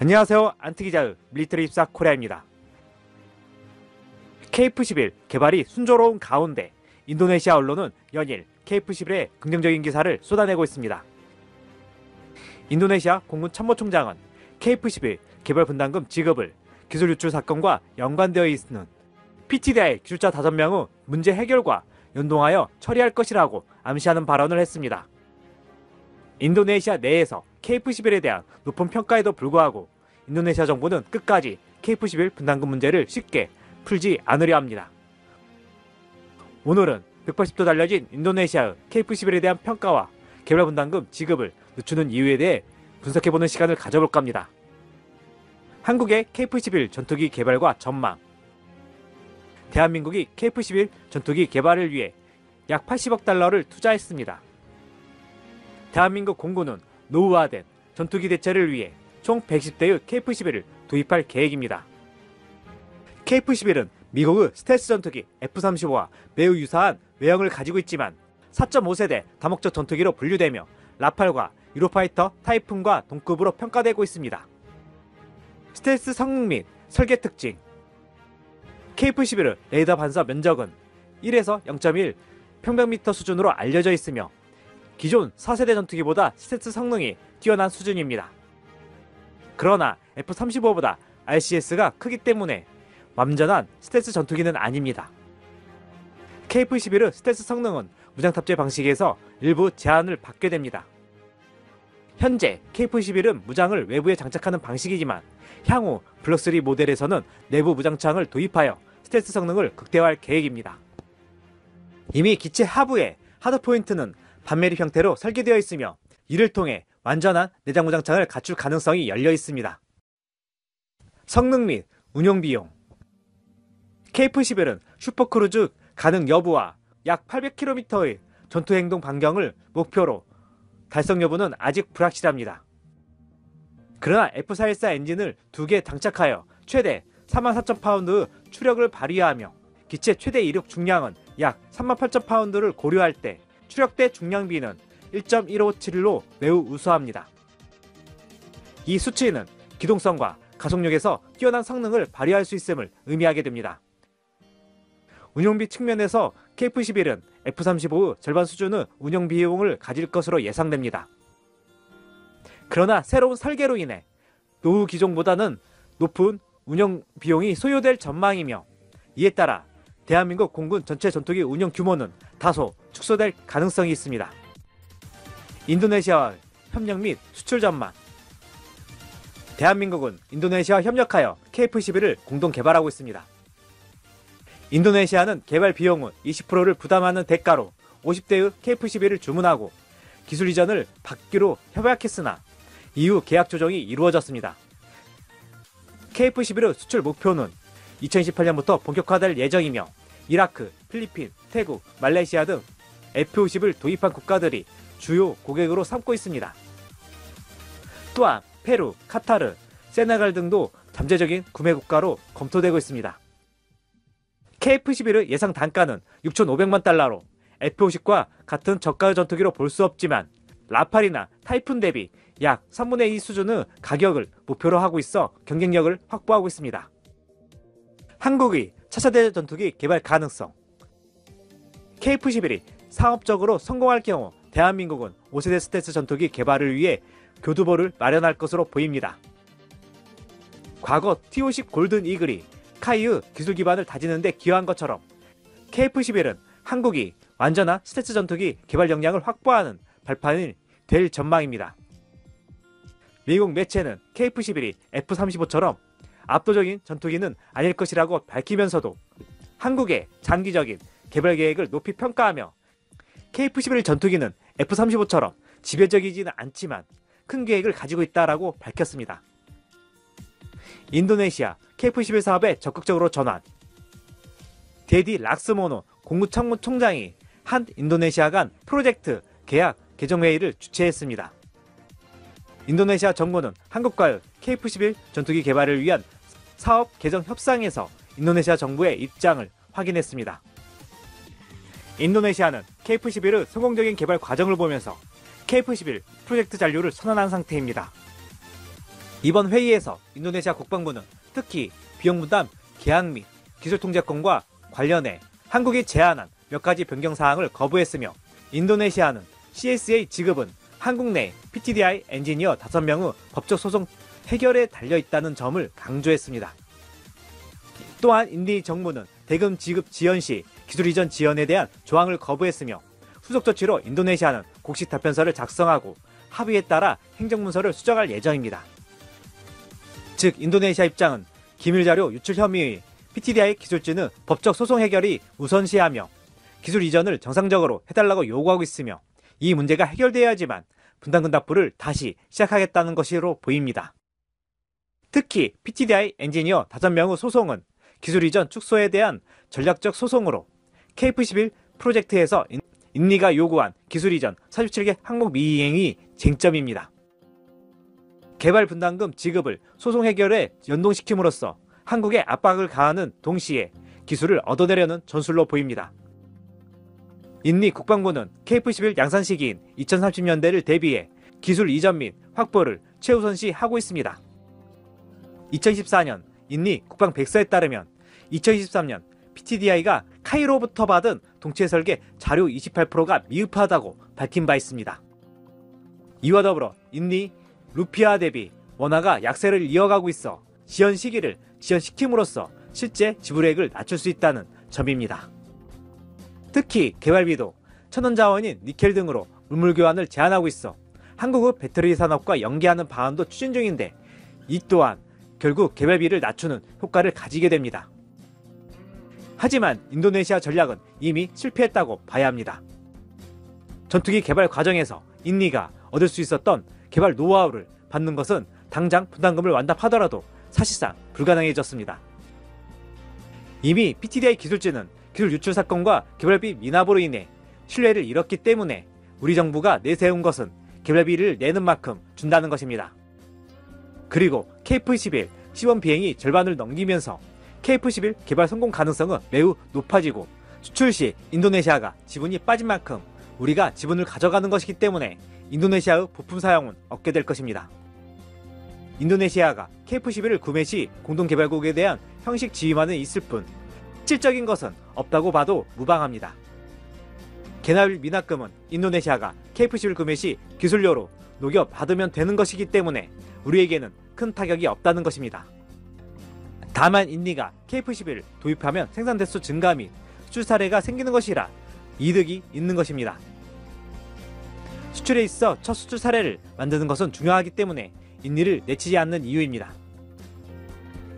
안녕하세요. 안트기자의 밀리터리 입사 코리아입니다. KF-11 개발이 순조로운 가운데 인도네시아 언론은 연일 KF-11의 긍정적인 기사를 쏟아내고 있습니다. 인도네시아 공군 참모총장은 KF-11 개발 분담금 지급을 기술 유출 사건과 연관되어 있는 PTDI 기술자 5명의 문제 해결과 연동하여 처리할 것이라고 암시하는 발언을 했습니다. 인도네시아 내에서 KF-11에 대한 높은 평가에도 불구하고 인도네시아 정부는 끝까지 KF-11 분담금 문제를 쉽게 풀지 않으려 합니다. 오늘은 180도 달려진 인도네시아의 KF-11에 대한 평가와 개발 분담금 지급을 늦추는 이유에 대해 분석해보는 시간을 가져볼까 합니다. 한국의 KF-11 전투기 개발과 전망. 대한민국이 KF-11 전투기 개발을 위해 약 80억 달러를 투자했습니다. 대한민국 공군은 노후화된 전투기 대체를 위해 총 110대의 KF-11을 도입할 계획입니다. KF-11은 미국의 스텔스 전투기 F-35와 매우 유사한 외형을 가지고 있지만 4.5세대 다목적 전투기로 분류되며 라팔과 유로파이터 타이푼과 동급으로 평가되고 있습니다. 스텔스 성능 및 설계 특징. KF-11의 레이더 반사 면적은 1에서 0.1 평방미터 수준으로 알려져 있으며 기존 4세대 전투기보다 스텔스 성능이 뛰어난 수준입니다. 그러나 F-35보다 RCS가 크기 때문에 완전한 스텔스 전투기는 아닙니다. KF-11의 스텔스 성능은 무장 탑재 방식에서 일부 제한을 받게 됩니다. 현재 KF-11은 무장을 외부에 장착하는 방식이지만 향후 블록3 모델에서는 내부 무장창을 도입하여 스텔스 성능을 극대화할 계획입니다. 이미 기체 하부에 하드포인트는 반매립 형태로 설계되어 있으며 이를 통해 완전한 내장 무장창을 갖출 가능성이 열려 있습니다. 성능 및 운용 비용. KF-11은 슈퍼크루즈 가능 여부와 약 800km의 전투행동 반경을 목표로 달성 여부는 아직 불확실합니다. 그러나 F-414 엔진을 2개 장착하여 최대 34,000파운드의 추력을 발휘하며 기체 최대 이륙 중량은 약 38,000파운드를 고려할 때 추력대 중량비는 1.1571로 매우 우수합니다. 이 수치는 기동성과 가속력에서 뛰어난 성능을 발휘할 수 있음을 의미하게 됩니다. 운용비 측면에서 KF-11은 F-35의 절반 수준의 운영 비용을 가질 것으로 예상됩니다. 그러나 새로운 설계로 인해 노후 기종보다는 높은 운영 비용이 소요될 전망이며 이에 따라 대한민국 공군 전체 전투기 운영 규모는 다소 축소될 가능성이 있습니다. 인도네시아와 협력 및 수출 전망. 대한민국은 인도네시아와 협력하여 KF-11을 공동 개발하고 있습니다. 인도네시아는 개발 비용의 20%를 부담하는 대가로 50대의 KF-11을 주문하고 기술 이전을 받기로 협약했으나 이후 계약 조정이 이루어졌습니다. KF-11의 수출 목표는 2028년부터 본격화될 예정이며 이라크, 필리핀, 태국, 말레이시아 등 F-50을 도입한 국가들이 주요 고객으로 삼고 있습니다. 또한 페루, 카타르, 세네갈 등도 잠재적인 구매 국가로 검토되고 있습니다. KF-11의 예상 단가는 6,500만 달러로 F-50과 같은 저가의 전투기로 볼 수 없지만 라팔이나 타이푼 대비 약 3분의 2 수준의 가격을 목표로 하고 있어 경쟁력을 확보하고 있습니다. 한국의 차세대 전투기 개발 가능성. KF-11이 상업적으로 성공할 경우 대한민국은 5세대 스텔스 전투기 개발을 위해 교두보를 마련할 것으로 보입니다. 과거 T-50 골든 이글이 카이의 기술 기반을 다지는 데 기여한 것처럼 KF-11은 한국이 완전한 스텔스 전투기 개발 역량을 확보하는 발판이 될 전망입니다. 미국 매체는 KF-11이 F-35처럼 압도적인 전투기는 아닐 것이라고 밝히면서도 한국의 장기적인 개발 계획을 높이 평가하며 KF-11 전투기는 F-35처럼 지배적이지는 않지만 큰 계획을 가지고 있다라고 밝혔습니다. 인도네시아 KF-11 사업에 적극적으로 전환. 데디 락스모노 공무참모총장이 한 인도네시아 간 프로젝트 계약 개정회의를 주최했습니다. 인도네시아 정부는 한국과의 KF-11 전투기 개발을 위한 사업 개정 협상에서 인도네시아 정부의 입장을 확인했습니다. 인도네시아는 KF-11의 성공적인 개발 과정을 보면서 KF-11 프로젝트 잔류를 선언한 상태입니다. 이번 회의에서 인도네시아 국방부는 특히 비용 분담, 계약 및 기술 통제권과 관련해 한국이 제안한 몇 가지 변경 사항을 거부했으며, 인도네시아는 CSA 지급은 한국 내 PTDI 엔지니어 5명의 법적 소송 해결에 달려있다는 점을 강조했습니다. 또한 인디 정부는 대금 지급 지연 시 기술 이전 지연에 대한 조항을 거부했으며, 후속 조치로 인도네시아는 곡식 답변서를 작성하고 합의에 따라 행정문서를 수정할 예정입니다. 즉, 인도네시아 입장은 기밀자료 유출 혐의의 PTDI 기술진의 법적 소송 해결이 우선시하며 기술 이전을 정상적으로 해달라고 요구하고 있으며, 이 문제가 해결되어야지만 분담금 납부를 다시 시작하겠다는 것으로 보입니다. 특히 PTDI 엔지니어 5명의 소송은 기술 이전 축소에 대한 전략적 소송으로 KF11 프로젝트에서 인리가 요구한 기술 이전 47개 항목 미이행이 쟁점입니다. 개발 분담금 지급을 소송 해결에 연동시킴으로써 한국에 압박을 가하는 동시에 기술을 얻어내려는 전술로 보입니다. 인리 국방부는 KF11 양산 시기인 2030년대를 대비해 기술 이전 및 확보를 최우선시하고 있습니다. 2014년 인리 국방백서에 따르면 2023년 PTDI가 카이로부터 받은 동체 설계 자료 28%가 미흡하다고 밝힌 바 있습니다. 이와 더불어 인리 루피아 대비 원화가 약세를 이어가고 있어 지연 시기를 지연시킴으로써 실제 지불액을 낮출 수 있다는 점입니다. 특히 개발비도 천연자원인 니켈 등으로 물물 교환을 제한하고 있어 한국의 배터리 산업과 연계하는 방안도 추진 중인데, 이 또한 결국 개발비를 낮추는 효과를 가지게 됩니다. 하지만 인도네시아 전략은 이미 실패했다고 봐야 합니다. 전투기 개발 과정에서 인리가 얻을 수 있었던 개발 노하우를 받는 것은 당장 분담금을 완납하더라도 사실상 불가능해졌습니다. 이미 PTDI 기술진은 기술 유출 사건과 개발비 미납으로 인해 신뢰를 잃었기 때문에 우리 정부가 내세운 것은 개발비를 내는 만큼 준다는 것입니다. 그리고 KF11 시범 비행이 절반을 넘기면서 KF11 개발 성공 가능성은 매우 높아지고, 수출 시 인도네시아가 지분이 빠진 만큼 우리가 지분을 가져가는 것이기 때문에 인도네시아의 부품 사용은 얻게 될 것입니다. 인도네시아가 KF11을 구매 시 공동개발국에 대한 형식 지위만은 있을 뿐 실질적인 것은 없다고 봐도 무방합니다. 개발 미납금은 인도네시아가 KF11 구매 시 기술료로 녹여 받으면 되는 것이기 때문에 우리에게는 큰 타격이 없다는 것입니다. 다만 인리가 KF11을 도입하면 생산 대수 증가 및 수출 사례가 생기는 것이라 이득이 있는 것입니다. 수출에 있어 첫 수출 사례를 만드는 것은 중요하기 때문에 인리를 내치지 않는 이유입니다.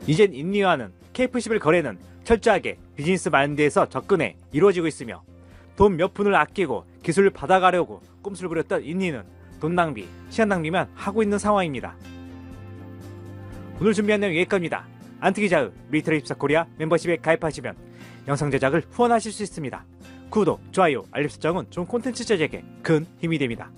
이젠 인리와는 KF11 거래는 철저하게 비즈니스 마인드에서 접근해 이루어지고 있으며, 돈 몇 푼을 아끼고 기술을 받아가려고 꼼수를 부렸던 인리는 돈 낭비, 시간 낭비만 하고 있는 상황입니다. 오늘 준비한 내용 여기까지입니다. 안트기자의 밀리터리24 코리아 멤버십에 가입하시면 영상 제작을 후원하실 수 있습니다. 구독, 좋아요, 알림 설정은 좋은 콘텐츠 제작에 큰 힘이 됩니다.